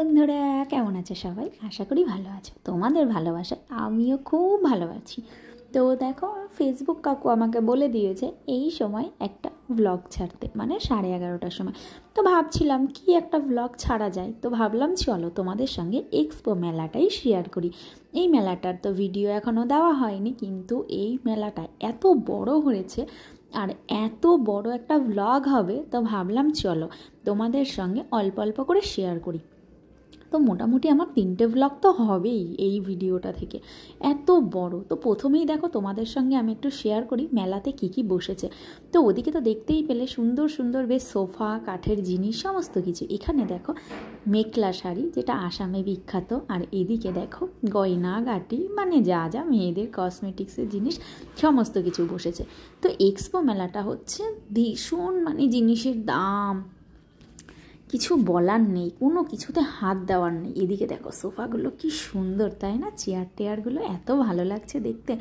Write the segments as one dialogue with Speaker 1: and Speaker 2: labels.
Speaker 1: বন্ধুরা, কেমন আছে সবাই? আশা করি ভালো আছো। তোমাদের ভালোবাসায় আমিও খুব ভালো আছি। তো দেখো, ফেসবুক কাকু আমাকে বলে দিয়েছে এই সময় একটা ব্লগ ছাড়তে, মানে 11:30টার সময়। তো ভাবছিলাম কি একটা ব্লগ ছাড়া যায়, তো ভাবলাম চলো তোমাদের সঙ্গে এক্সপো মেলাটাই শেয়ার করি। এই মেলাটার তো ভিডিও এখনও দেওয়া হয়নি, কিন্তু এই মেলাটা এত বড় হয়েছে আর এত বড় একটা ব্লগ হবে, তো ভাবলাম চলো তোমাদের সঙ্গে অল্প অল্প করে শেয়ার করি। তো মোটামুটি আমার 3টে ব্লগ তো হবেই এই ভিডিওটা থেকে, এত বড়। তো প্রথমেই দেখো তোমাদের সঙ্গে আমি একটু শেয়ার করি মেলাতে কি কি বসেছে। তো ওদিকে তো দেখতেই পেলে সুন্দর সুন্দর বেশ সোফা, কাঠের জিনিস, সমস্ত কিছু। এখানে দেখো মেখলা শাড়ি, যেটা আসামে বিখ্যাত। আর এদিকে দেখো গয়না গাটি, মানে যা যা মেয়েদের কসমেটিক্সের জিনিস সমস্ত কিছু বসেছে। তো এক্সপো মেলাটা হচ্ছে ভীষণ, মানে জিনিসের দাম কিছু বলার নেই, কোনো কিছুতে হাত দেওয়ার নেই। এদিকে দেখো সোফাগুলো কি সুন্দর, তাই না? চেয়ার টেয়ারগুলো এত ভালো লাগছে দেখতে,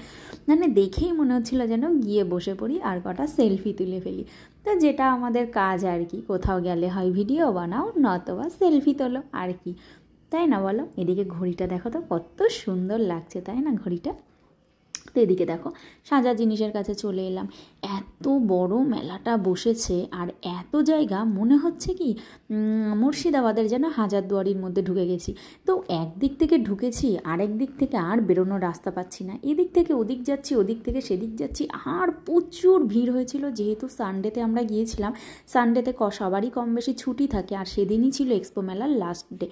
Speaker 1: মানে দেখেই মনে হচ্ছিলো যেন গিয়ে বসে পড়ি আর কটা সেলফি তুলে ফেলি। তো যেটা আমাদের কাজ আর কি, কোথাও গেলে হয় ভিডিও বানাও, নতবা সেলফি তোলো আর কি, তাই না বলো? এদিকে ঘড়িটা দেখো তো কত সুন্দর লাগছে, তাই না ঘড়িটা? তো এদিকে দেখো সাজা জিনিসের কাছে চলে এলাম। এত বড় মেলাটা বসেছে আর এত জায়গা, মনে হচ্ছে কি মুর্শিদাবাদের যেন হাজারদুয়ারির মধ্যে ঢুকে গেছি। তো একদিক থেকে ঢুকেছি, আরেক দিক থেকে আর বেরোনোর রাস্তা পাচ্ছি না। এদিক থেকে ওদিক যাচ্ছি, ওদিক থেকে সেদিক যাচ্ছি, আর প্রচুর ভিড় হয়েছিল। যেহেতু সানডেতে আমরা গিয়েছিলাম, সানডেতে সবারই কম বেশি ছুটি থাকে, আর সেদিনই ছিল এক্সপো মেলার লাস্ট ডে,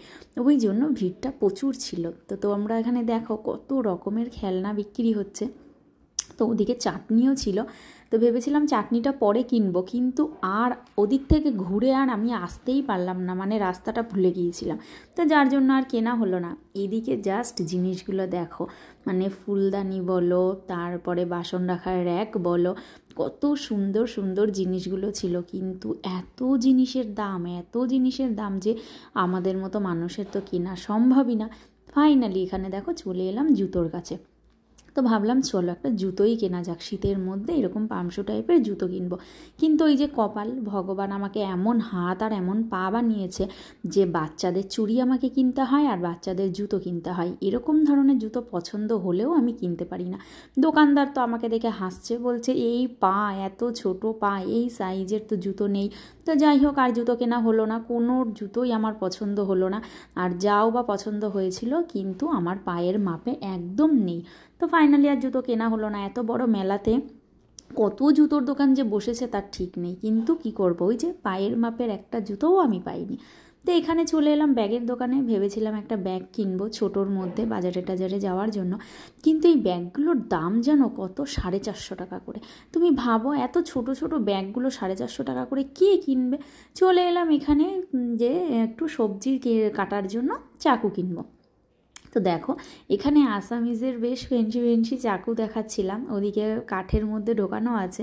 Speaker 1: ওই জন্য ভিড়টা প্রচুর ছিল। তো তোমরা এখানে দেখো কত রকমের খেলনা বিক্রি হচ্ছে। তো ওদিকে চাটনিও ছিল, তো ভেবেছিলাম চাটনিটা পরে কিনবো, কিন্তু আর ওদিক থেকে ঘুরে আর আমি আসতেই পারলাম না, মানে রাস্তাটা ভুলে গিয়েছিলাম। তো যার জন্য আর কেনা হলো না। এদিকে জাস্ট জিনিসগুলো দেখো, মানে ফুলদানি বলো, তারপরে বাসন রাখার র্যাক বলো, কত সুন্দর সুন্দর জিনিসগুলো ছিল। কিন্তু এত জিনিসের দাম যে আমাদের মতো মানুষের তো কেনা সম্ভবই না। ফাইনালি এখানে দেখো চলে এলাম জুতোর কাছে। তো ভাবলাম চলো একটা জুতোই কেনা যাক, শীতের মধ্যে এরকম পামশু টাইপের জুতো কিনবো। কিন্তু ওই যে কপাল, ভগবান আমাকে এমন হাত আর এমন পা বানিয়েছে যে বাচ্চাদের চুড়ি আমাকে কিনতে হয় আর বাচ্চাদের জুতো কিনতে হয়। এরকম ধরনের জুতো পছন্দ হলেও আমি কিনতে পারি না। দোকানদার তো আমাকে দেখে হাসছে, বলছে এই পা, এত ছোট পা, এই সাইজের তো জুতো নেই। তো যাই হোক, আর জুতো কেনা হলো না, কোনো জুতোই আমার পছন্দ হলো না। আর যাও বা পছন্দ হয়েছিল, কিন্তু আমার পায়ের মাপে একদম নেই। তো ফাইনালি আর জুতো কেনা হলো না। এত বড় মেলাতে কত জুতোর দোকান যে বসেছে তার ঠিক নেই, কিন্তু কি করব, ওই যে পায়ের মাপের একটা জুতোও আমি পাইনি। তো এখানে চলে এলাম ব্যাগের দোকানে। ভেবেছিলাম একটা ব্যাগ কিনবো ছোটোর মধ্যে বাজারে টাজারে যাওয়ার জন্য, কিন্তু এই ব্যাগগুলোর দাম যেন কত, 450 টাকা করে। তুমি ভাবো, এত ছোট ছোট ব্যাগগুলো 450 টাকা করে কে কিনবে? চলে এলাম এখানে যে একটু সবজি কাটার জন্য চাকু কিনবো। তো দেখো এখানে আসামিজের বেশ ফেন্সি ফেন্সি চাকু দেখাচ্ছিলাম, ওদিকে কাঠের মধ্যে ঢোকানো আছে।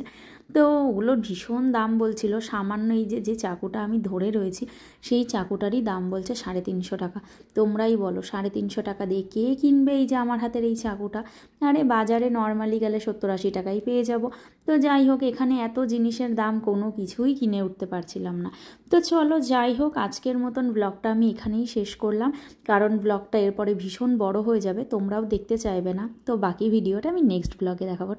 Speaker 1: তো ওগুলোর ভীষণ দাম বলছিল। সামান্য এই যে চাকুটা আমি ধরে রয়েছি, সেই চাকুটারই দাম বলছে 350 টাকা। তোমরাই বলো 350 টাকা দিয়ে কে কিনবে এই যে আমার হাতের এই চাকুটা? আরে বাজারে নর্মালি গেলে 70-80 টাকাই পেয়ে যাব। তো যাই হোক, এখানে এত জিনিসের দাম, কোনো কিছুই কিনে উঠতে পারছিলাম না। তো চলো যাই হোক, আজকের মতন ব্লগটা আমি এখানেই শেষ করলাম, কারণ ব্লগটা এরপরে ভীষণ বড় হয়ে যাবে, তোমরাও দেখতে চাইবে না। তো বাকি ভিডিওটা আমি নেক্সট ব্লগে দেখাবো।